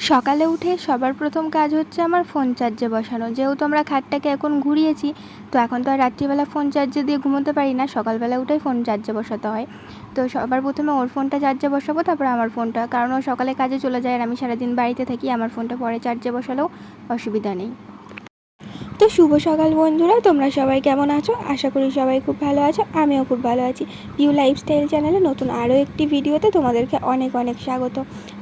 সকালে উঠে সবার প্রথম কাজ হচ্ছে আমার ফোন চার্জে বসানো। যেহেতু আমরা খাটটাকে এখন ঘুরিয়েছি, তো এখন তো আর রাত্রিবেলা ফোন চার্জে দিয়ে ঘুমোতে পারি না, সকালবেলা উঠেই ফোন চার্জে বসাতে হয়। তো সবার প্রথমে ওর ফোনটা চার্জে বসাবো, তারপরে আমার ফোনটা, কারণ ও সকালে কাজে চলে যায় আর আমি সারাদিন বাড়িতে থাকি। আমার ফোনটা পরে চার্জে বসালেও অসুবিধা নেই। তো শুভ সকাল বন্ধুরা, তোমরা সবাই কেমন আছো? আশা করি সবাই খুব ভালো আছো, আমিও খুব ভালো আছি। পিউ লাইফস্টাইল চ্যানেলে নতুন আরও একটি ভিডিওতে তোমাদেরকে অনেক অনেক স্বাগত।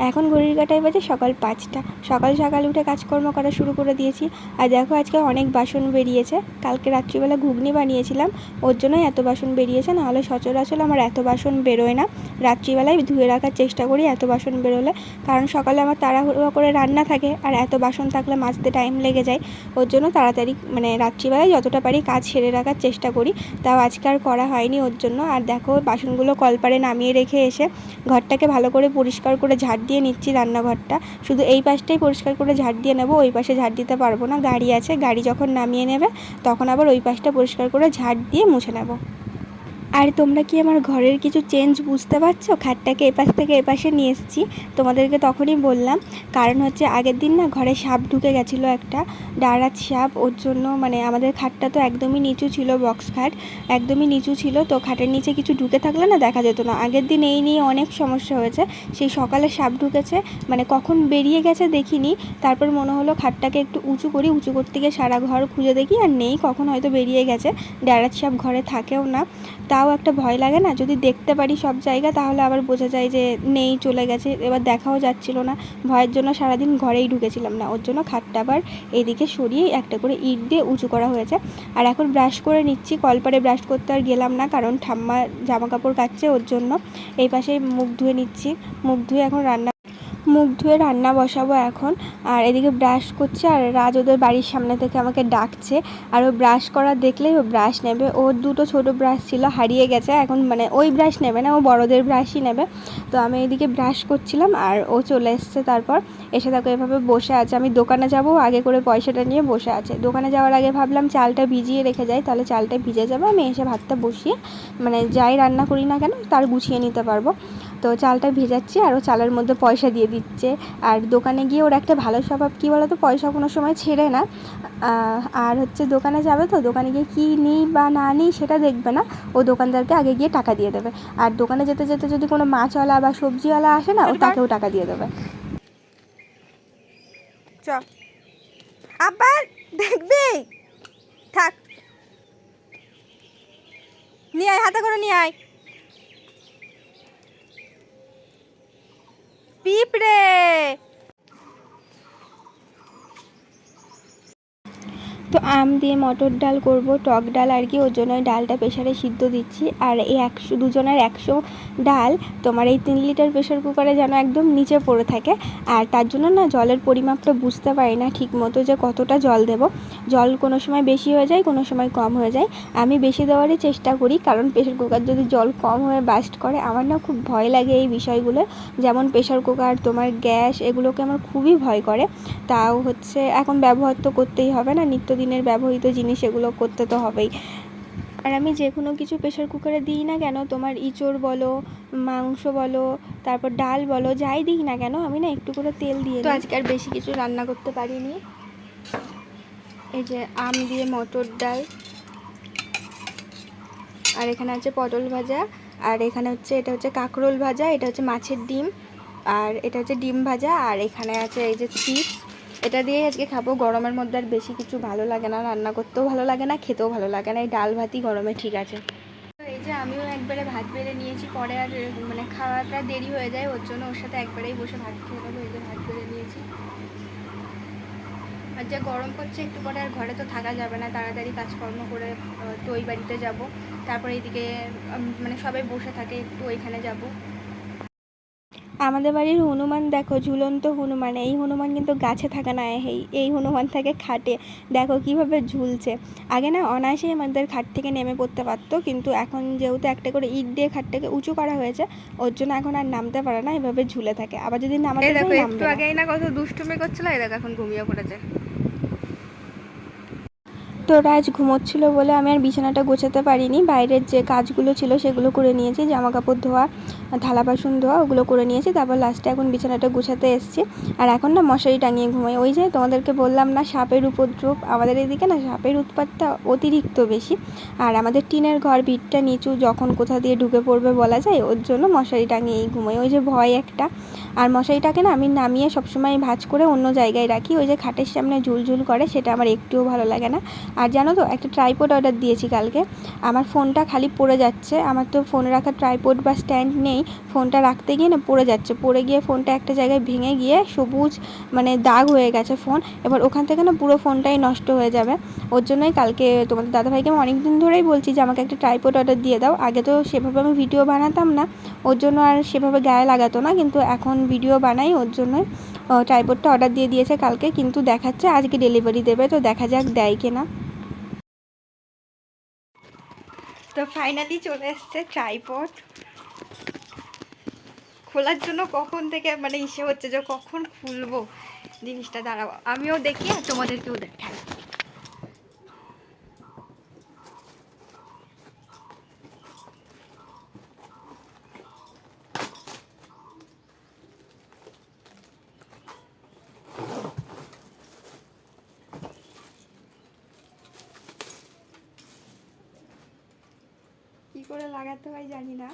এখন ঘড়ির কাঁটায় বাজে সকাল 5টা। সকাল সকাল উঠে কাজকর্ম করা শুরু করে দিয়েছি। আর দেখো আজকে অনেক বাসন বেরিয়েছে। কালকে রাত্রিবেলা ঘুগনি বানিয়েছিলাম, ওর জন্যই এত বাসন বেরিয়েছে, নাহলে সচরাচর আমার এত বাসন বেরোয় না। রাত্রিবেলায় ধুয়ে রাখার চেষ্টা করি এত বাসন বেরোলে, কারণ সকালে আমার তাড়াহুড়ো করে রান্না থাকে আর এত বাসন থাকলে মাজতে টাইম লেগে যায়। ওর জন্য তাড়াতাড়ি রাত্রিবেলায় যতটা পারি কাজ সেরে রাখার চেষ্টা করি। তাও আজকে আর করা হয়নি ওর জন্য। আর দেখো বাসনগুলো কলপারে নামিয়ে রেখে এসে ঘরটাকে ভালো করে পরিষ্কার করে ঝাড় দিয়ে নিচ্ছি। রান্নাঘরটা শুধু এই পাশটাই পরিষ্কার করে ঝাড় দিয়ে নেবো, ওই পাশে ঝাড় দিতে পারবো না, গাড়ি আছে, গাড়ি যখন নামিয়ে নেবে তখন আবার ওই পাশটা পরিষ্কার করে ঝাড় দিয়ে মুছে নেব। আর তোমরা কি আমার ঘরের কিছু চেঞ্জ বুঝতে পারছো? খাটটাকে এপাশ থেকে এপাশে নিয়ে এসেছি, তোমাদেরকে তখনই বললাম। কারণ হচ্ছে আগের দিন না ঘরে সাপ ঢুকে গেছিলো, একটা ডারাত সাপ। ওর জন্য আমাদের খাটটা তো একদমই নিচু ছিল, বক্স খাট একদমই নিচু ছিল, তো খাটের নিচে কিছু ঢুকে থাকলে না দেখা যেত না। আগের দিন এই নিয়ে অনেক সমস্যা হয়েছে। সেই সকালে সাপ ঢুকেছে, কখন বেরিয়ে গেছে দেখিনি। তারপর মনে হলো খাটটাকে একটু উঁচু করি, উঁচু করতে গিয়ে সারা ঘর খুঁজে দেখি আর নেই, কখন হয়তো বেরিয়ে গেছে। ডারাত সাপ ঘরে থাকেও না, তাও একটা ভয় লাগে না, যদি দেখতে পারি সব জায়গা তাহলে আবার বোঝা যায় যে নেই, চলে গেছে। এবার দেখাও যাচ্ছিল না, ভয়ের জন্য সারাদিন ঘরেই ঢুকেছিলাম না। ওর জন্য খাটটা আবার এইদিকে সরিয়ে একটা করে ইট দিয়ে উঁচু করা হয়েছে। আর এখন ব্রাশ করে নিচ্ছি, কলপারে ব্রাশ করতে আর গেলাম না, কারণ ঠাম্মা জামা কাপড় কাচ্ছে, ওর জন্য এই পাশে মুখ ধুয়ে নিচ্ছি। মুখ ধুয়ে রান্না বসাবো এখন। আর এদিকে ব্রাশ করছে, আর রাজ ওদের বাড়ির সামনে থেকে আমাকে ডাকছে। আর ও ব্রাশ করা দেখলেই ও ব্রাশ নেবে। ওর দুটো ছোট ব্রাশ ছিল, হারিয়ে গেছে, এখন ওই ব্রাশ নেবে না, ও বড়দের ব্রাশই নেবে। তো আমি এদিকে ব্রাশ করছিলাম আর ও চলে এসছে। তারপর এসে তাকে এভাবে বসে আছে। আমি দোকানে যাব, আগে করে পয়সাটা নিয়ে বসে আছে। দোকানে যাওয়ার আগে ভাবলাম চালটা ভিজিয়ে রেখে যাই, তাহলে চালটা ভিজে যাবে, আমি এসে ভাতটা বসিয়ে যাই রান্না করি না কেন তার গুছিয়ে নিতে পারবো। তো চালটা ভেজাচ্ছি আর ও চালের মধ্যে পয়সা দিয়ে দিচ্ছে। আর দোকানে গিয়ে ওর একটা ভালো স্বভাব, কী বলো তো, পয়সা কোনো সময় ছেড়ে না। আর হচ্ছে দোকানে যাবে, তো দোকানে গিয়ে কী নিই বা না নিই সেটা দেখবে না, ও দোকানদারকে আগে গিয়ে টাকা দিয়ে দেবে। আর দোকানে যেতে যেতে যদি কোনো মাছওয়ালা বা সবজিওয়ালা আসে না, ও তাকেও টাকা দিয়ে দেবে। চ আবার দেখবি, থাক, নিয়ে আয়, হাতে করে নিয়ে আয়। পিঁপড়ে। তো আম দিয়ে মটর ডাল করব, টক ডাল আর কি, ওর জন্য ডালটা প্রেশারে সিদ্ধ দিচ্ছি। আর এই 2 জনের 100 ডাল তোমার এই 3 লিটার প্রেশার কুকারে যেন একদম নিচে পড়ে থাকে। আর তার জন্য না জলের পরিমাপটা বুঝতে পারি না ঠিক মতো যে কতটা জল দেব। জল কোনো সময় বেশি হয়ে যায়, কোনো সময় কম হয়ে যায়। আমি বেশি দেওয়ারই চেষ্টা করি, কারণ প্রেশার কুকার যদি জল কম হয়ে বাস্ট করে, আমার না খুব ভয় লাগে এই বিষয়গুলো। যেমন প্রেশার কুকার, তোমার গ্যাস, এগুলোকে আমার খুবই ভয় করে। তাও হচ্ছে এখন ব্যবহার তো করতেই হবে না, নিত্যদিনের ব্যবহৃত জিনিস, এগুলো করতে তো হবেই। আর আমি যে কোনো কিছু প্রেশার কুকারে দিই না কেন, তোমার ইঁচড় বলো, মাংস বলো, তারপর ডাল বলো, যাই দিই না কেন, আমি না একটু করে তেল দিয়ে। তো আজকে আর বেশি কিছু রান্না করতে পারিনি। এই যে আম দিয়ে মটর ডাল, আর এখানে আছে পটল ভাজা, আর এখানে হচ্ছে এটা হচ্ছে কাঁকরোল ভাজা, এটা হচ্ছে মাছের ডিম, আর এটা হচ্ছে ডিম ভাজা, আর এখানে আছে এই যে চিপস। এটা দিয়েই আজকে খাবো। গরমের মধ্যে আর বেশি কিছু ভালো লাগে না, রান্না করতেও ভালো লাগে না, খেতেও ভালো লাগে না। এই ডাল ভাতই গরমে ঠিক আছে। এই যে আমিও একবারে ভাত বেড়ে নিয়েছি, পরে আর খাওয়াটা দেরি হয়ে যায়, ওর জন্য ওর সাথে একবারেই বসে ভাত খেয়ে নেবো। এই যে ভাত বেড়ে নিয়েছি। আর যা গরম পড়ছে, একটু পরে আর ঘরে তো থাকা যাবে না, তাড়াতাড়ি কাজকর্ম করে তো ওই বাড়িতে যাব। তারপরে এইদিকে সবাই বসে থাকে, একটু ওইখানে যাব। আমাদের বাড়ির হনুমান দেখো, ঝুলন্ত হনুমান। এই হনুমান কিন্তু গাছে থাকে না, এই হনুমান থাকে খাটে। দেখো কিভাবে ঝুলছে। আগে না অনায়াসেই আমাদের খাট থেকে নেমে পড়তে পারতো, কিন্তু এখন যেহেতু একটা করে ইট দিয়ে খাটটাকে উঁচু করা হয়েছে, ওর জন্য এখন আর নামতে পারে না, এভাবে ঝুলে থাকে। আবার যদি নামাতে যাই, নামবে না। একটু আগেই না কত দুষ্টুমি করছিল, এই দেখো এখন ঘুমিয়ে পড়েছে। তো রাজ ঘুমোচ্ছিল বলে আমি আর বিছানাটা গোছাতে পারিনি। বাইরের যে কাজগুলো ছিল সেগুলো করে নিয়েছি, জামা কাপড় ধোয়া, থালা বাসন ধোয়া, ওগুলো করে নিয়েছি। তারপর লাস্টে এখন বিছানাটা গোছাতে এসেছি। আর এখন না মশারি টাঙিয়ে ঘুমাই। ওই যে তোমাদেরকে বললাম না সাপের উপদ্রব, আমাদের এদিকে না সাপের উৎপাতটা অতিরিক্ত বেশি। আর আমাদের টিনের ঘর, ভিতটা নিচু, যখন কোথা দিয়ে ঢুকে পড়বে বলা যায়, ওর জন্য মশারি টাঙিয়েই ঘুমাই। ওই যে ভয় একটা। আর মশারিটাকে না আমি নামিয়ে সবসময় ভাঁজ করে অন্য জায়গায় রাখি। ওই যে খাটের সামনে ঝুলঝুল করে, সেটা আমার একটুও ভালো লাগে না। আর জানো তো, একটা ট্রাইপড অর্ডার দিয়েছি কালকে। আমার ফোনটা খালি পড়ে যাচ্ছে। আমার তো ফোন রাখার ট্রাইপড বা স্ট্যান্ড নেই। ফোনটা রাখতে গিয়ে না পড়ে যাচ্ছে, পড়ে গিয়ে ফোনটা একটা জায়গায় ভেঙে গিয়ে সবুজ মানে দাগ হয়ে গেছে ফোন। এবার ওখান থেকে না পুরো ফোনটাই নষ্ট হয়ে যাবে। ওর জন্যই কালকে তোমাদের দাদাভাইকে আমি অনেক দিন ধরেই বলছি যে আমাকে একটা ট্রাইপড অর্ডার দিয়ে দাও। আগে তো সেভাবে আমি ভিডিও বানাতাম না, ওর জন্য আর সেভাবে গায়ে লাগাতো না, কিন্তু এখন ভিডিও বানাই, ওর জন্যই ট্রাইপডটা অর্ডার দিয়ে দিয়েছে কালকে। কিন্তু দেখাচ্ছে আজকে ডেলিভারি দেবে, তো দেখা যাক দেয় কিনা। তো ফাইনালি চলে এসছে ট্রাইপড। খোলার জন্য কখন থেকে মানে ইসে হচ্ছে যে কখন খুলবো জিনিসটা। দাঁড়াবো আমিও দেখি আর তোমাদেরকেও দেখাই। কি করে লাগাতে হয় জানি না।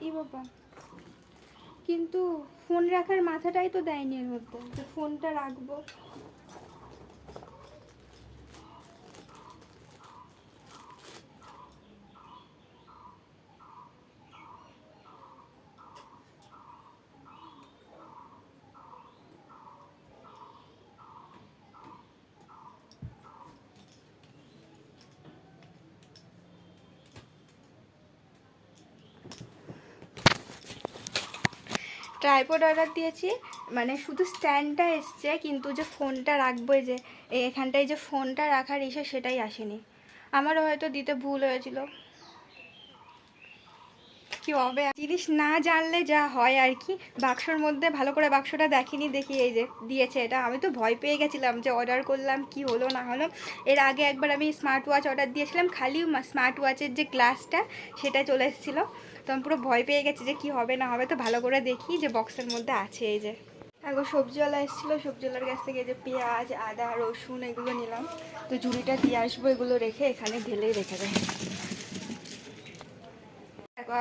এই বাবা, কিন্তু ফোন রাখার মাথাটাই তো দেয়নি এর মধ্যে, যে ফোনটা রাখবো। ট্রাইপড অর্ডার দিয়েছি, মানে শুধু স্ট্যান্ডটা এসছে, কিন্তু যে ফোনটা রাখবো, যে এখানটায় যে ফোনটা রাখার ইসে সেটাই আসেনি। আমারও হয়তো দিতে ভুল হয়েছিল। কি হবে, জিনিস না জানলে যা হয় আর কি। বাক্সর মধ্যে ভালো করে বাক্সটা দেখিনি, দেখি এই যে দিয়েছে এটা। আমি তো ভয় পেয়ে গেছিলাম যে অর্ডার করলাম কি হলো না হলো। এর আগে একবার আমি স্মার্ট ওয়াচ অর্ডার দিয়েছিলাম, খালি স্মার্ট ওয়াচের যে গ্লাসটা সেটা চলে এসেছিলো। তো আমি পুরো ভয় পেয়ে গেছি যে কি হবে না হবে। তো ভালো করে দেখি যে বক্সের মধ্যে আছে। এই যে একবার সবজিওয়ালা এসেছিলো, সবজিওয়ালার কাছ থেকে এই যে পেঁয়াজ, আদা, রসুন এগুলো নিলাম। তো ঝুড়িটা দিয়ে আসবো, এগুলো রেখে এখানে ঢেলেই রেখে দেয়।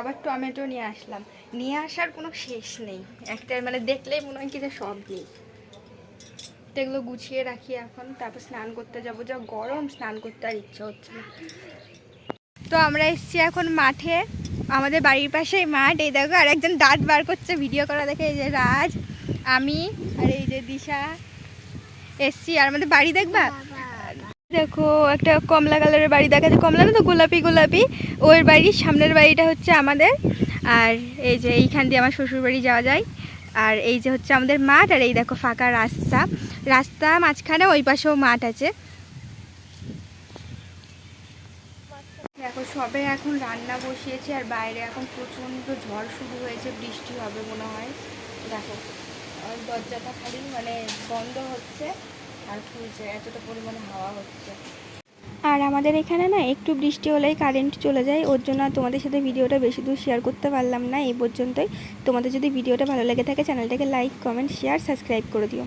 আবার টমেটো নিয়ে আসলাম, নিয়ে আসার কোনো শেষ নেই। একটা মানে দেখলেই মনে হয় কি যে সব নেই। তো এগুলো গুছিয়ে রাখি এখন, তারপর স্নান করতে যাবো। যা গরম, স্নান করতে আর ইচ্ছা হচ্ছে না। তো আমরা এসছি এখন মাঠে, আমাদের বাড়ির পাশেই মাঠ। এই দেখো আর একজন দাঁত বার করছে ভিডিও করা দেখে, এই যে রাজ, আমি আর এই যে দিশা এসছি। আর আমাদের বাড়ি দেখবা, দেখো একটা কমলা কালারের বাড়ি দেখা যায়, কমলা না তো গোলাপি গোলাপি। ওর বাড়ির সামনের বাড়িটা হচ্ছে আমাদের। আর এই যে এইখান দিয়ে আমার শ্বশুর বাড়ি যাওয়া যায়। আর এই যে হচ্ছে আমাদের মাঠ, আর এই দেখো ফাঁকা রাস্তা, রাস্তা মাঝখানে ওই পাশেও মাঠ আছে। দেখো সবে এখন রান্না বসিয়েছি, আর বাইরে এখন প্রচণ্ড ঝড় শুরু হয়েছে, বৃষ্টি হবে মনে হয়। দেখো দরজাটা খালি মানে বন্ধ হচ্ছে আর খুলছে, এতটা পরিমাণে হাওয়া হচ্ছে। আর আমাদের এখানে না একটু বৃষ্টি হলেই কারেন্ট চলে যায়, ওর জন্য তোমাদের সাথে ভিডিওটা বেশি দূর শেয়ার করতে পারলাম না এই পর্যন্তই। তোমাদের যদি ভিডিওটা ভালো লেগে থাকে চ্যানেলটাকে লাইক, কমেন্ট, শেয়ার, সাবস্ক্রাইব করে দিও।